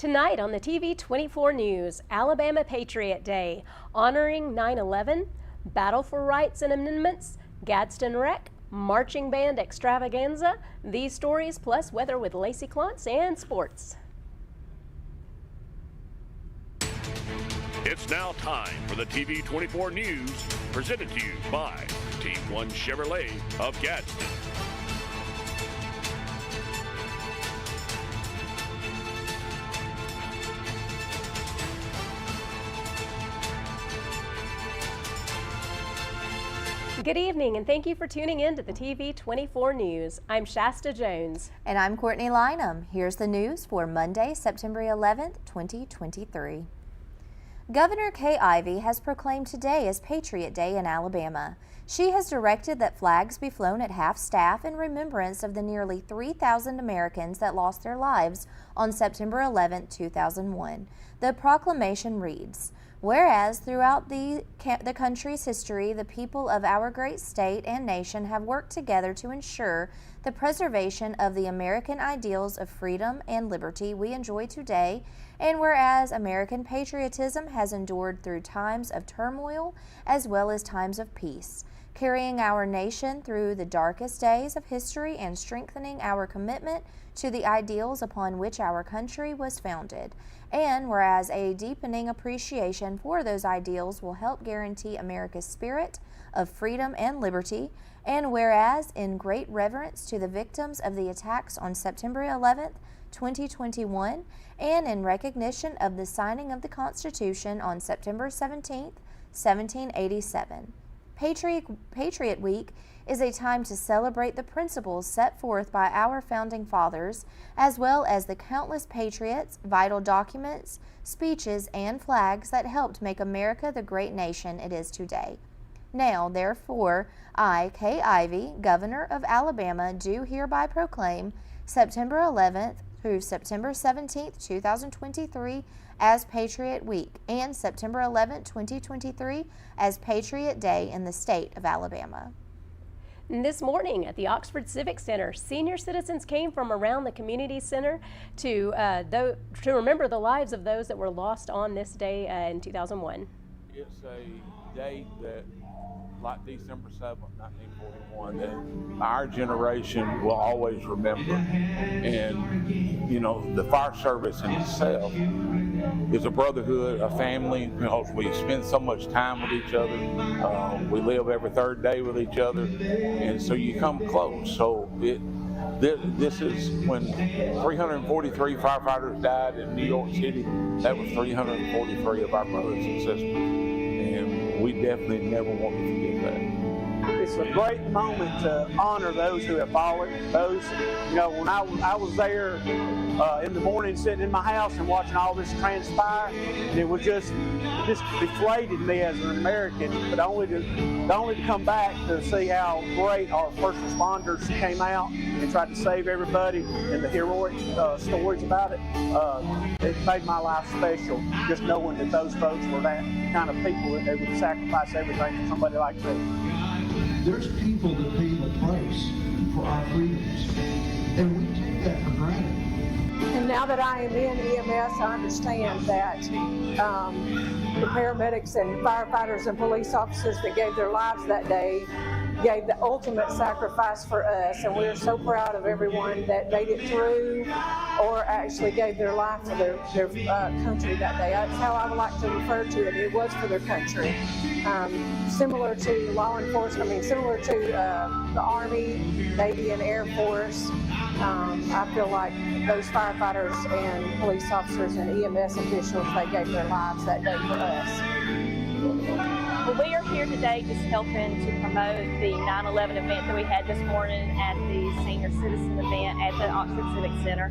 Tonight on the TV 24 News, Alabama Patriot Day, honoring 9/11, Battle for Rights and Amendments, Gadsden Rec, Marching Band Extravaganza, these stories plus weather with Lacey Klontz and sports. It's now time for the TV 24 News, presented to you by Team One Chevrolet of Gadsden. Good evening and thank you for tuning in to the TV 24 News. I'm Shasta Jones. And I'm Courtney Lynham. Here's the news for Monday, September 11th, 2023. Governor Kay Ivey has proclaimed today as Patriot Day in Alabama. She has directed that flags be flown at half-staff in remembrance of the nearly 3,000 Americans that lost their lives on September 11, 2001. The proclamation reads, "Whereas throughout the country's history, the people of our great state and nation have worked together to ensure the preservation of the American ideals of freedom and liberty we enjoy today, and whereas American patriotism has endured through times of turmoil as well as times of peace, carrying our nation through the darkest days of history and strengthening our commitment to the ideals upon which our country was founded, and whereas a deepening appreciation for those ideals will help guarantee America's spirit of freedom and liberty, and whereas in great reverence to the victims of the attacks on September 11th, 2021, and in recognition of the signing of the Constitution on September 17th, 1787. Patriot Week is a time to celebrate the principles set forth by our founding fathers, as well as the countless patriots, vital documents, speeches, and flags that helped make America the great nation it is today. Now, therefore, I, Kay Ivey, Governor of Alabama, do hereby proclaim September 11th through September 17th, 2023 as Patriot Week and September 11th, 2023 as Patriot Day in the state of Alabama. This morning at the Oxford Civic Center, senior citizens came from around the community center to remember the lives of those that were lost on this day in 2001. It's a date that, like December 7th, 1941, that our generation will always remember. And, you know, the fire service in itself is a brotherhood, a family, because we spend so much time with each other. We live every third day with each other, and so you come close. So this is when 343 firefighters died in New York City. That was 343 of our brothers and sisters, and we definitely never want to forget that. It's a great moment to honor those who have fallen. Those, you know, when I was there in the morning sitting in my house and watching all this transpire, and it just deflated me as an American, but only to come back to see how great our first responders came out and tried to save everybody, and the heroic stories about it. It made my life special, just knowing that those folks were that kind of people, that they would sacrifice everything for somebody like me. There's people that pay the price for our freedoms, and we take that for granted. And now that I am in EMS, I understand that the paramedics and firefighters and police officers that gave their lives that day gave the ultimate sacrifice for us, and we're so proud of everyone that made it through or actually gave their life for their country that day. That's how I would like to refer to it. It was for their country. Similar to law enforcement, similar to the Army, Navy, and Air Force. I feel like those firefighters and police officers and EMS officials, they gave their lives that day for us. Well, we are here today just helping to promote the 9/11 event that we had this morning at the Senior Citizen event at the Oxford Civic Center.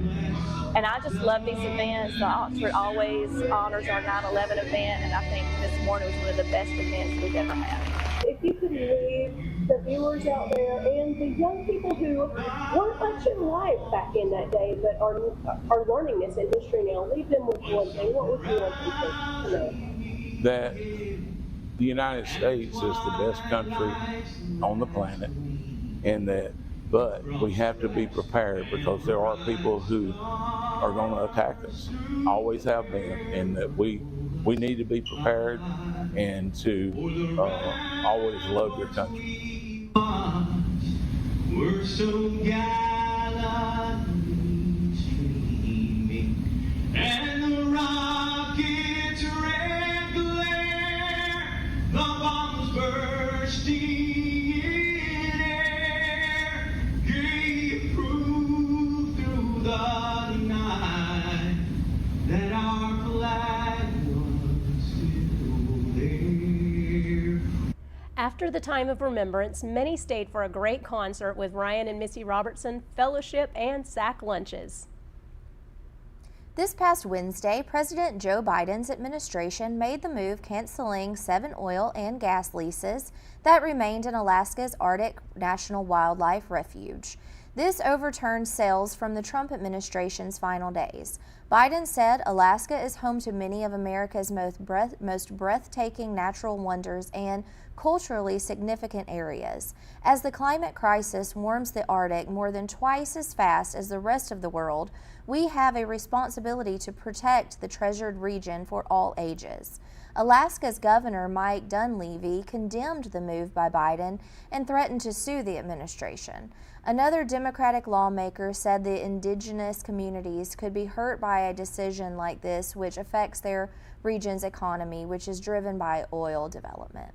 And I just love these events. The Oxford always honors our 9/11 event, and I think this morning was one of the best events we've ever had. If you could leave the viewers out there and the young people who weren't much in life back in that day but are learning this in history now, leave them with one thing, what would you want them to know? That the United States is the best country on the planet, and but we have to be prepared, because there are people who are going to attack us, always have been, and that we need to be prepared and to always love your country. We're so gallantly streaming, and the rocket's red glare, the bombs bursting in air, gave proof through the night that our flag was still there. After the time of remembrance, many stayed for a great concert with Ryan and Missy Robertson, fellowship, and sack lunches. This past Wednesday, President Joe Biden's administration made the move canceling 7 oil and gas leases that remained in Alaska's Arctic National Wildlife Refuge. This overturned sales from the Trump administration's final days. Biden said Alaska is home to many of America's most breathtaking natural wonders and culturally significant areas. As the climate crisis warms the Arctic more than twice as fast as the rest of the world, we have a responsibility to protect the treasured region for all ages. Alaska's Governor Mike Dunleavy condemned the move by Biden and threatened to sue the administration. Another Democratic lawmaker said the indigenous communities could be hurt by a decision like this, which affects their region's economy, which is driven by oil development.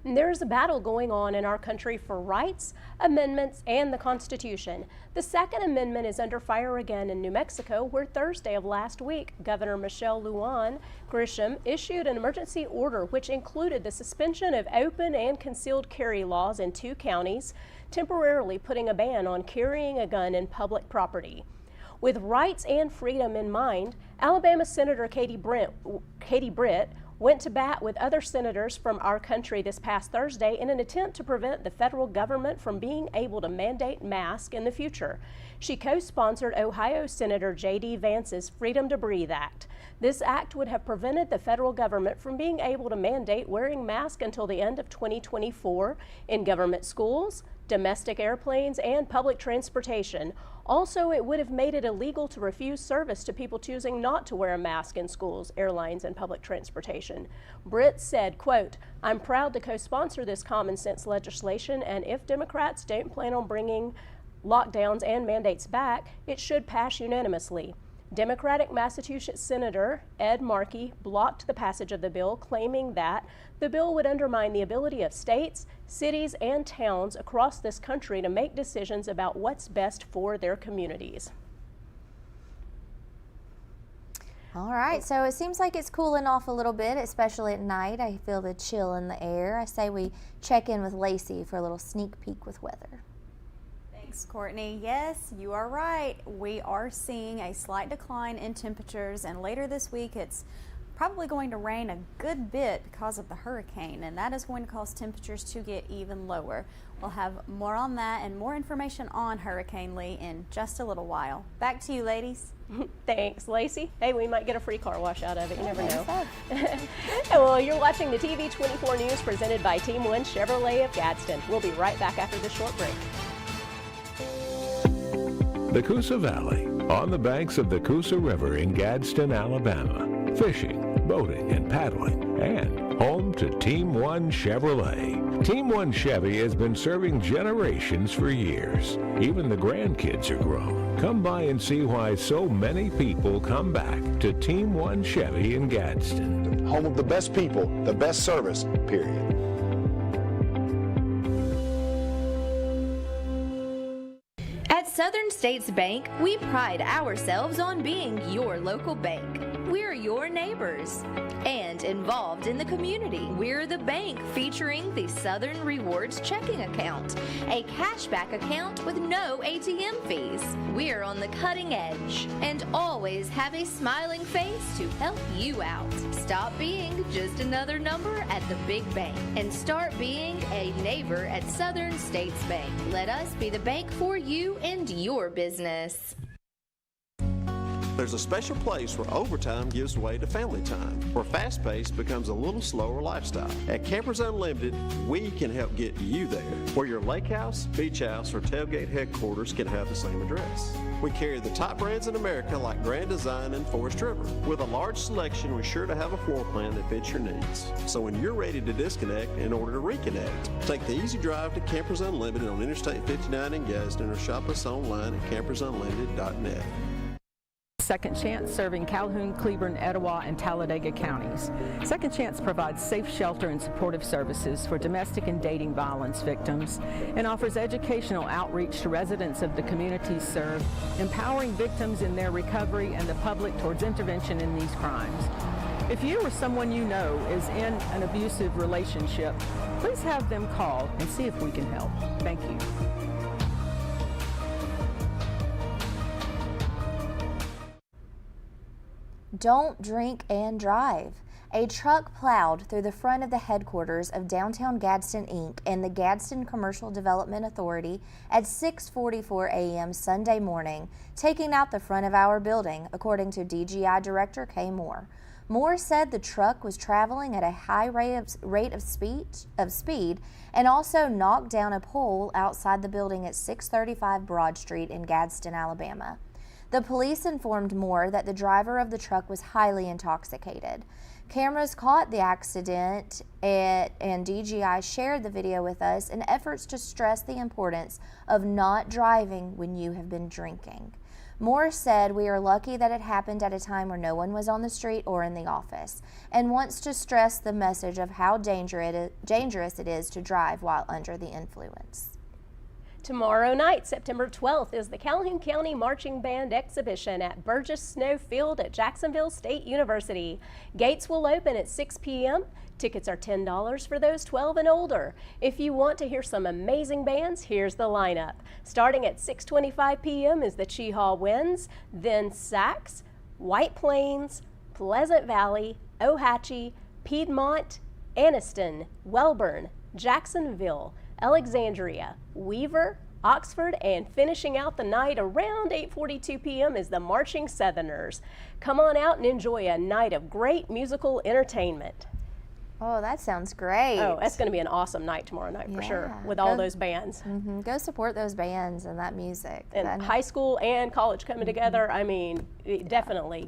There's a battle going on in our country for rights, amendments, and the Constitution. The Second Amendment is under fire again in New Mexico, where Thursday of last week, Governor Michelle Lujan Grisham issued an emergency order which included the suspension of open and concealed carry laws in 2 counties, temporarily putting a ban on carrying a gun in public property. With rights and freedom in mind, Alabama Senator Katie Britt went to bat with other senators from our country this past Thursday in an attempt to prevent the federal government from being able to mandate masks in the future. She co-sponsored Ohio Senator J.D. Vance's Freedom to Breathe Act. This act would have prevented the federal government from being able to mandate wearing masks until the end of 2024 in government schools, domestic airplanes, and public transportation. Also, it would have made it illegal to refuse service to people choosing not to wear a mask in schools, airlines, and public transportation. Britt said, quote, "I'm proud to co-sponsor this common sense legislation, and if Democrats don't plan on bringing lockdowns and mandates back, it should pass unanimously." Democratic Massachusetts Senator Ed Markey blocked the passage of the bill, claiming that the bill would undermine the ability of states, cities, and towns across this country to make decisions about what's best for their communities. All right, so it seems like it's cooling off a little bit, especially at night. I feel the chill in the air. I say we check in with Lacey for a little sneak peek with weather. Thanks, Courtney. Yes, you are right. We are seeing a slight decline in temperatures, and later this week it's probably going to rain a good bit because of the hurricane, and that is going to cause temperatures to get even lower. We'll have more on that and more information on Hurricane Lee in just a little while. Back to you, ladies. Thanks, Lacey. Hey, we might get a free car wash out of it. You never know. Well, you're watching the TV 24 News presented by Team 1 Chevrolet of Gadsden. We'll be right back after this short break. The Coosa Valley, on the banks of the Coosa River in Gadsden, Alabama. Fishing, boating, and paddling, and home to Team 1 Chevrolet. Team 1 Chevy has been serving generations for years. Even the grandkids are grown. Come by and see why so many people come back to Team 1 Chevy in Gadsden. Home of the best people, the best service, period. At Southern States Bank, we pride ourselves on being your local bank. We're your neighbors and involved in the community. We're the bank featuring the Southern Rewards checking account, a cashback account with no ATM fees. We're on the cutting edge and always have a smiling face to help you out. Stop being just another number at the big bank and start being a neighbor at Southern States Bank. Let us be the bank for you and your business. There's a special place where overtime gives way to family time, where fast pace becomes a little slower lifestyle. At Campers Unlimited, we can help get you there, where your lake house, beach house, or tailgate headquarters can have the same address. We carry the top brands in America like Grand Design and Forest River. With a large selection, we're sure to have a floor plan that fits your needs. So when you're ready to disconnect in order to reconnect, take the easy drive to Campers Unlimited on Interstate 59 in Gadsden or shop us online at campersunlimited.net. Second Chance, serving Calhoun, Cleburne, Etowah, and Talladega counties. Second Chance provides safe shelter and supportive services for domestic and dating violence victims and offers educational outreach to residents of the communities served, empowering victims in their recovery and the public towards intervention in these crimes. If you or someone you know is in an abusive relationship, please have them call and see if we can help. Thank you. Don't drink and drive. A truck plowed through the front of the headquarters of Downtown Gadsden, Inc. and the Gadsden Commercial Development Authority at 6:44 a.m. Sunday morning, taking out the front of our building, according to DGI Director Kay Moore. Moore said the truck was traveling at a high rate of speed and also knocked down a pole outside the building at 635 Broad Street in Gadsden, Alabama. The police informed Moore that the driver of the truck was highly intoxicated. Cameras caught the accident and DGI shared the video with us in efforts to stress the importance of not driving when you have been drinking. Moore said, "We are lucky that it happened at a time where no one was on the street or in the office," and wants to stress the message of how dangerous it is to drive while under the influence. Tomorrow night, September 12th, is the Calhoun County Marching Band exhibition at Burgess Snow Field at Jacksonville State University. Gates will open at 6 p.m. Tickets are $10 for those 12 and older. If you want to hear some amazing bands, here's the lineup. Starting at 6:25 p.m. is the Cheehaw Winds, then Sax, White Plains, Pleasant Valley, Ohatchee, Piedmont, Anniston, Welborn, Jacksonville, Alexandria, Weaver, Oxford, and finishing out the night around 8:42 p.m. is the Marching Southerners. Come on out and enjoy a night of great musical entertainment. Oh, that sounds great. Oh, that's going to be an awesome night tomorrow night for sure, with all those bands. Go support those bands and that music. And high school and college coming together, I mean, definitely,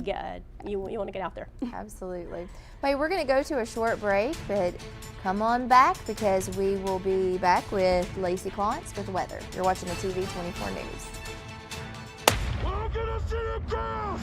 you want to get out there. Absolutely. Wait, we're going to go to a short break, but come on back because we will be back with Lacey Klontz with weather. You're watching the TV 24 News. Look at us in the girls!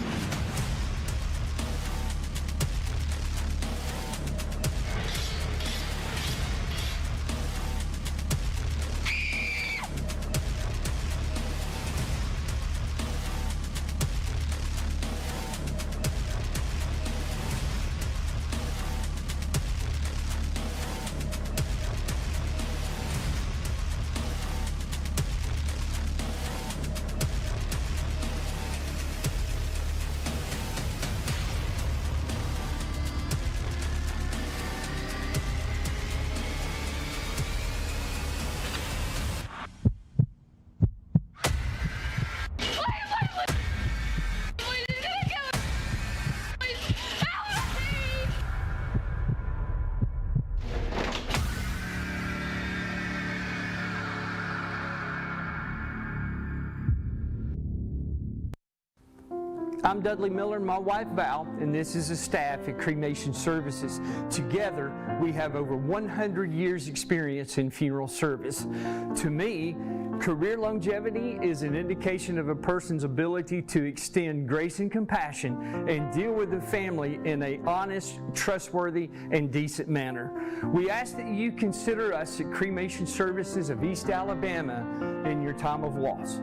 I'm Dudley Miller, my wife Val, and this is the staff at Cremation Services. Together, we have over 100 years experience in funeral service. To me, career longevity is an indication of a person's ability to extend grace and compassion and deal with the family in an honest, trustworthy, and decent manner. We ask that you consider us at Cremation Services of East Alabama in your time of loss.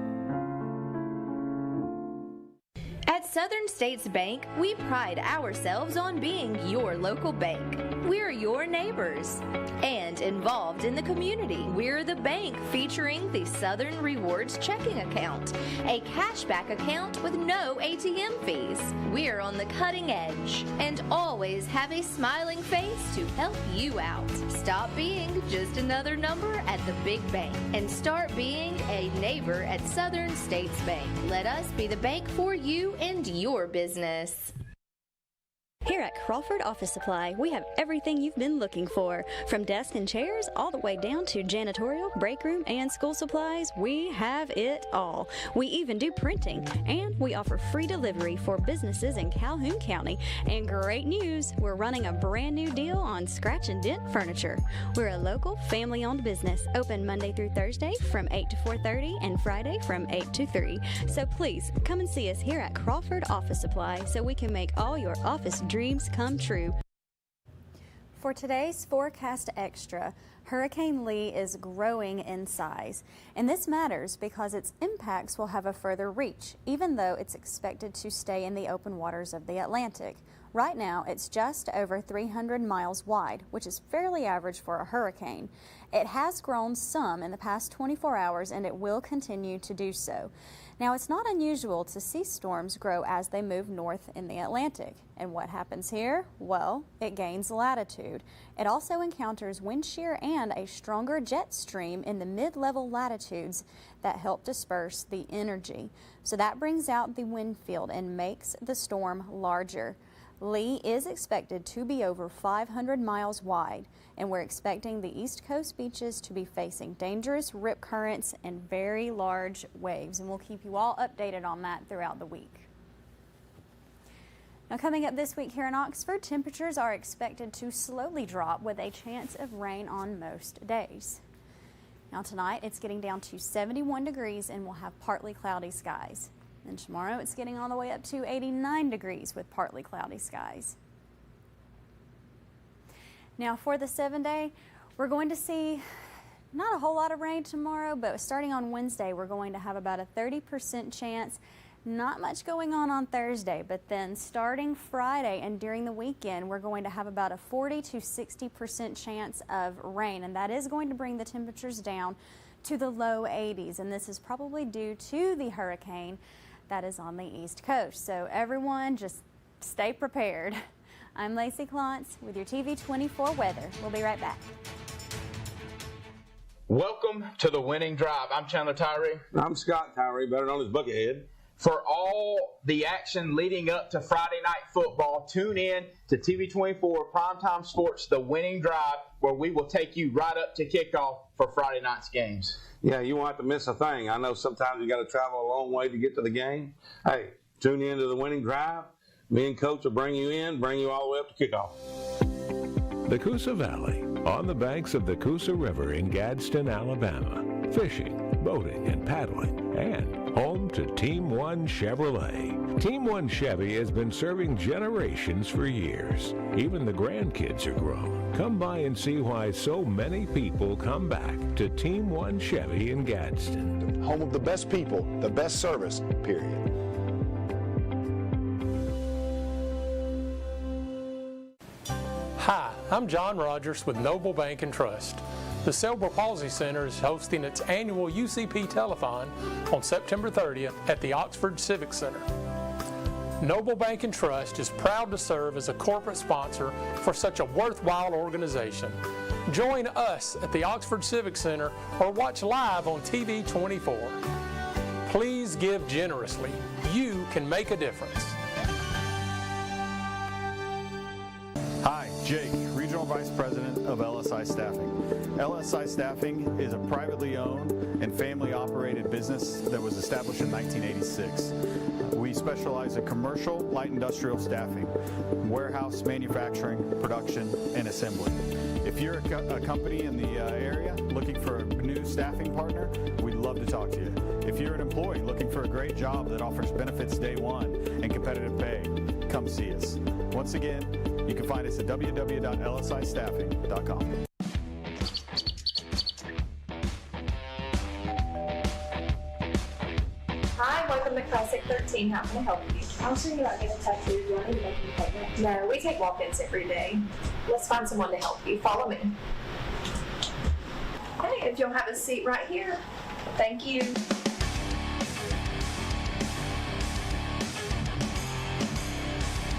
At Southern States Bank, we pride ourselves on being your local bank. we're your neighbors. And involved in the community, we're the bank featuring the Southern Rewards checking account, a cashback account with no ATM fees. We're on the cutting edge and always have a smiling face to help you out. Stop being just another number at the big bank and start being a neighbor at Southern States Bank. Let us be the bank for you and your business. Here at Crawford Office Supply, we have everything you've been looking for. From desks and chairs all the way down to janitorial, break room, and school supplies, we have it all. We even do printing, and we offer free delivery for businesses in Calhoun County. And great news, we're running a brand new deal on scratch and dent furniture. We're a local, family-owned business, open Monday through Thursday from 8 to 4:30 and Friday from 8 to 3. So please, come and see us here at Crawford Office Supply so we can make all your office dreams come true. For today's Forecast Extra, Hurricane Lee is growing in size, and this matters because its impacts will have a further reach, even though it's expected to stay in the open waters of the Atlantic. Right now, it's just over 300 miles wide, which is fairly average for a hurricane. It has grown some in the past 24 hours, and it will continue to do so. Now, it's not unusual to see storms grow as they move north in the Atlantic. And what happens here? Well, it gains latitude. It also encounters wind shear and a stronger jet stream in the mid-level latitudes that help disperse the energy. So that brings out the wind field and makes the storm larger. Lee is expected to be over 500 miles wide, and we're expecting the East Coast beaches to be facing dangerous rip currents and very large waves, and we'll keep you all updated on that throughout the week. Now, coming up this week here in Oxford, temperatures are expected to slowly drop with a chance of rain on most days. Now tonight, it's getting down to 71 degrees and we'll have partly cloudy skies. And tomorrow it's getting all the way up to 89 degrees with partly cloudy skies. Now for the 7-day, we're going to see not a whole lot of rain tomorrow, but starting on Wednesday, we're going to have about a 30% chance. Not much going on Thursday, but then starting Friday and during the weekend, we're going to have about a 40 to 60% chance of rain, and that is going to bring the temperatures down to the low 80s, and this is probably due to the hurricane that is on the East Coast. So everyone just stay prepared. I'm Lacey Klontz with your TV 24 weather. We'll be right back. Welcome to the Winning Drive. I'm Chandler Tyree. I'm Scott Tyree, better known as Buckethead. For all the action leading up to Friday Night Football, tune in to TV 24 Primetime Sports, The Winning Drive, where we will take you right up to kickoff for Friday night's games. Yeah, you won't have to miss a thing. I know sometimes you got to travel a long way to get to the game. Hey, tune in to The Winning Drive. Me and Coach will bring you all the way up to kickoff. The Coosa Valley, on the banks of the Coosa River in Gadsden, Alabama. Fishing, boating, and paddling, and home to Team One Chevrolet. Team One Chevy has been serving generations for years. Even the grandkids are grown. Come by and see why so many people come back to Team One Chevy in Gadsden. Home of the best people, the best service, period. Hi, I'm John Rogers with Noble Bank and Trust. The Cerebral Palsy Center is hosting its annual UCP Telethon on September 30th at the Oxford Civic Center. Noble Bank and Trust is proud to serve as a corporate sponsor for such a worthwhile organization. Join us at the Oxford Civic Center or watch live on TV 24. Please give generously. You can make a difference. Hi, Jake, Regional Vice President of LSI Staffing. LSI Staffing is a privately owned and family-operated business that was established in 1986. We specialize in commercial, light industrial staffing, warehouse, manufacturing, production, and assembly. If you're a company in the area looking for a new staffing partner, we'd love to talk to you. If you're an employee looking for a great job that offers benefits day one and competitive pay, come see us. Once again, you can find us at www.lsistaffing.com. Hi, welcome Welcome to Classic 13. How can I help you? I was thinking about getting tattooed. Do I need to make an appointment? No, we take walk-ins every day. Let's find someone to help you. Follow me. Okay, if you'll have a seat right here. Thank you.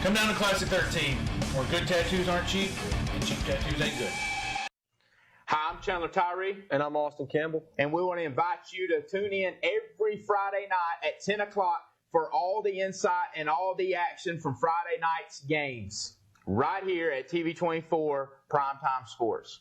Come down to Classic 13, where good tattoos aren't cheap, and cheap tattoos ain't good. Hi, I'm Chandler Tyree. And I'm Austin Campbell. And we want to invite you to tune in every Friday night at 10 o'clock for all the insight and all the action from Friday night's games. Right here at TV24 Primetime Sports.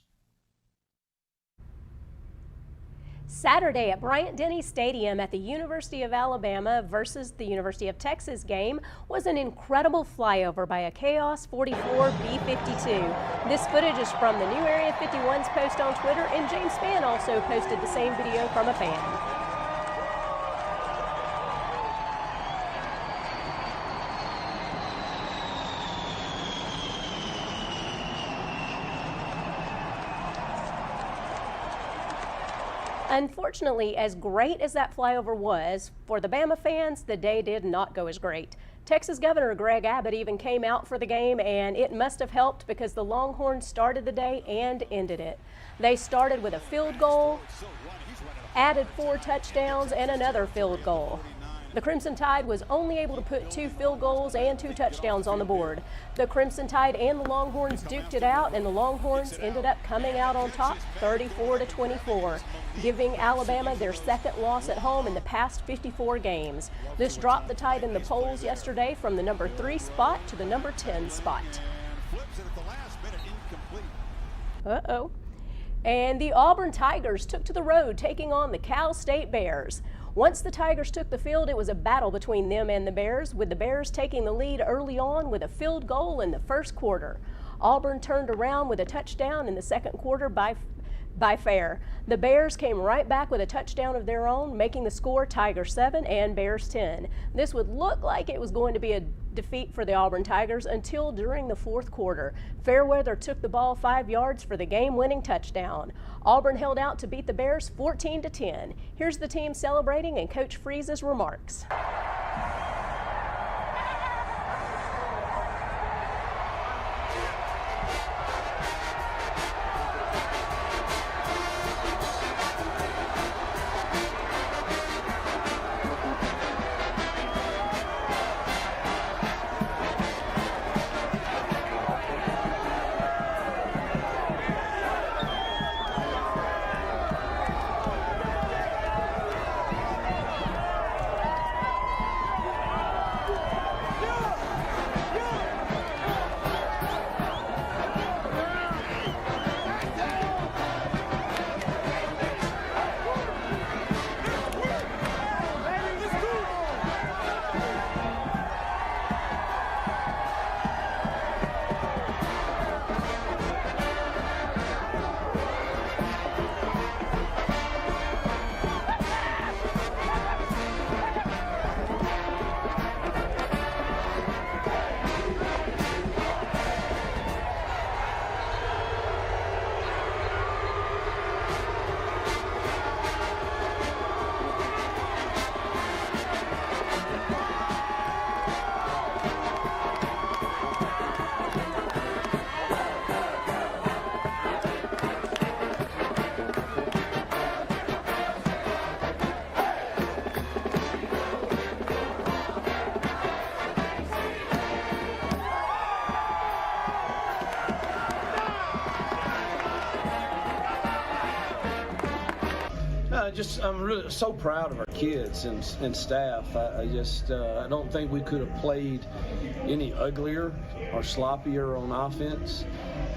Saturday at Bryant-Denny Stadium at the University of Alabama versus the University of Texas game was an incredible flyover by a Chaos 44 B-52. This footage is from the new Area 51's post on Twitter, and James Spann also posted the same video from a fan. Unfortunately, as great as that flyover was, for the Bama fans, the day did not go as great. Texas Governor Greg Abbott even came out for the game, and it must have helped because the Longhorns started the day and ended it. They started with a field goal, added 4 touchdowns, and another field goal. The Crimson Tide was only able to put 2 field goals and 2 touchdowns on the board. The Crimson Tide and the Longhorns duked it out, and the Longhorns ended up coming out on top 34-24, giving Alabama their second loss at home in the past 54 games. This dropped the Tide in the polls yesterday from the number 3 spot to the number 10 spot. Uh-oh. And the Auburn Tigers took to the road, taking on the Cal State Bears. Once the Tigers took the field, it was a battle between them and the Bears, with the Bears taking the lead early on with a field goal in the first quarter. Auburn turned around with a touchdown in the second quarter by Fair. The Bears came right back with a touchdown of their own, making the score Tigers 7 and Bears 10. This would look like it was going to be a defeat for the Auburn Tigers until during the fourth quarter. Fairweather took the ball 5 yards for the game-winning touchdown. Auburn held out to beat the Bears 14-10. Here's the team celebrating and Coach Freeze's remarks. I'm really so proud of our kids and staff. I don't think we could have played any uglier or sloppier on offense,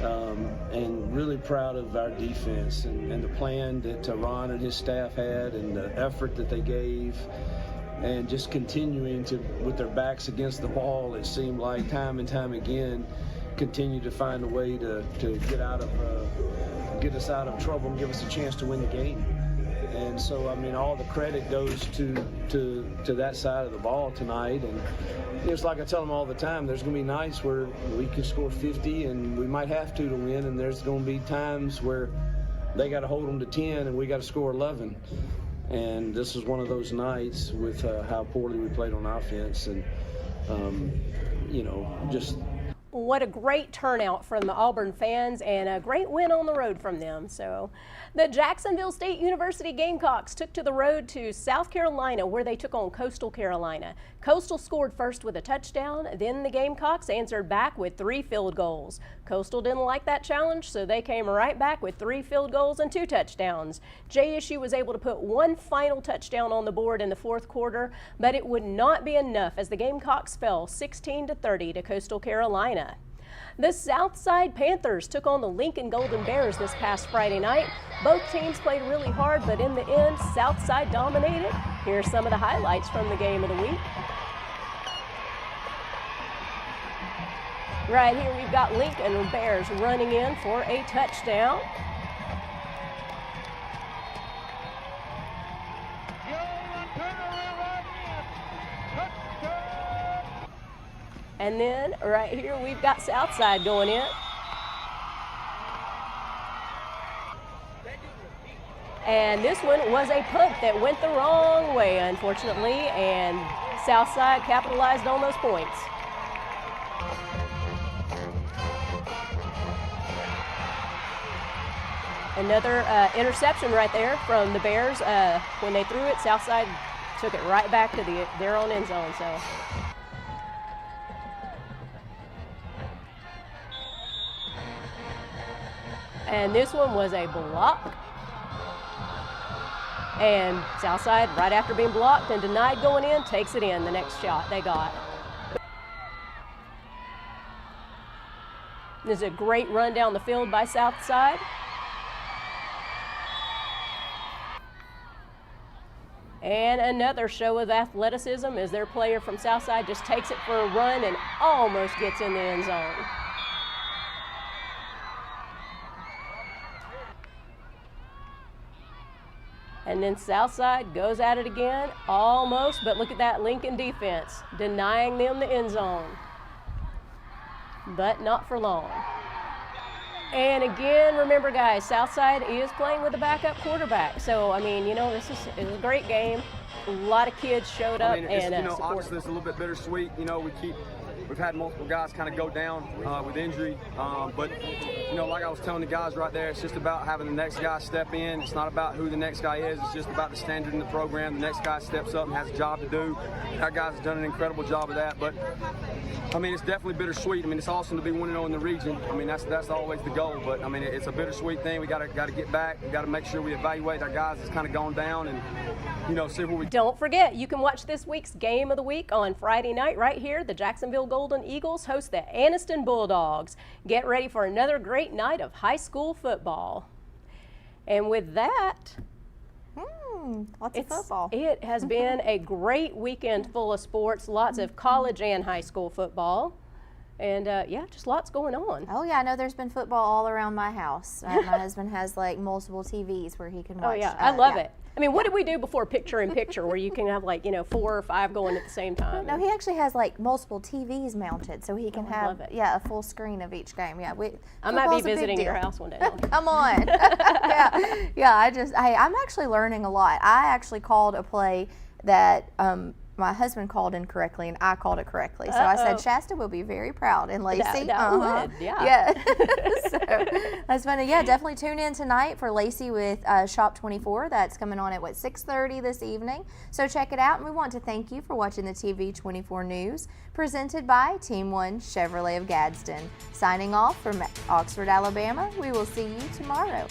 and really proud of our defense and the plan that Ron and his staff had and the effort that they gave, and just continuing to, with their backs against the wall, it seemed like time and time again, continue to find a way to get us out of trouble and give us a chance to win the game. And so, I mean, all the credit goes to that side of the ball tonight. And it's like I tell them all the time, there's going to be nights where we can score 50 and we might have to win, and there's going to be times where they got to hold them to 10 and we got to score 11. And this was one of those nights with how poorly we played on offense, and just. What a great turnout from the Auburn fans and a great win on the road from them. So the Jacksonville State University Gamecocks took to the road to South Carolina, where they took on Coastal Carolina. Coastal scored first with a touchdown, then the Gamecocks answered back with 3 field goals. Coastal didn't like that challenge, so they came right back with 3 field goals and 2 touchdowns. JSU was able to put one final touchdown on the board in the 4th quarter, but it would not be enough as the Gamecocks fell 16-30 to Coastal Carolina. The Southside Panthers took on the Lincoln Golden Bears this past Friday night. Both teams played really hard, but in the end, Southside dominated. Here's some of the highlights from the game of the week. Right here we've got Lincoln Bears running in for a touchdown. And then right here we've got Southside going in. And this one was a punt that went the wrong way, unfortunately, and Southside capitalized on those points. Another interception right there from the Bears. When they threw it, Southside took it right back to their own end zone. So. And this one was a block. And Southside, right after being blocked and denied going in, takes it in the next shot they got. This is a great run down the field by Southside. And another show of athleticism as their player from Southside just takes it for a run and almost gets in the end zone. And then Southside goes at it again, almost, but look at that Lincoln defense, denying them the end zone. But not for long. And again, remember guys, Southside is playing with a backup quarterback. So, I mean, this is a great game. A lot of kids showed up and supported. Obviously it's a little bit bittersweet. We've had multiple guys kind of go down with injury, but like I was telling the guys right there, it's just about having the next guy step in. It's not about who the next guy is. It's just about the standard in the program. The next guy steps up and has a job to do. That guy's done an incredible job of that. But it's definitely bittersweet. It's awesome to be 1-0 in the region. That's always the goal. But it's a bittersweet thing. We got to get back. We got to make sure we evaluate our guys that's kind of gone down and see where we. Don't forget, you can watch this week's Game of the Week on Friday night right here. The Jacksonville Golden Eagles host the Anniston Bulldogs. Get ready for another great night of high school football. And with that, lots of football. It has been a great weekend full of sports, lots of college and high school football. And just lots going on. Oh yeah, I know there's been football all around my house. My husband has like multiple TVs where he can watch. Oh yeah, I love it. What did we do before picture-in-picture where you can have 4 or 5 going at the same time? No, he actually has multiple TVs mounted so he can have a full screen of each game. Yeah, I might be visiting your house one day. Come on. I'm actually learning a lot. I actually called a play that my husband called incorrectly and I called it correctly. So I said Shasta will be very proud. And Lacey, that would, yeah. So that's funny. Yeah, definitely tune in tonight for Lacey with Shop 24. That's coming on at 6:30 this evening. So check it out. And we want to thank you for watching the TV 24 News presented by Team 1 Chevrolet of Gadsden. Signing off from Oxford, Alabama. We will see you tomorrow.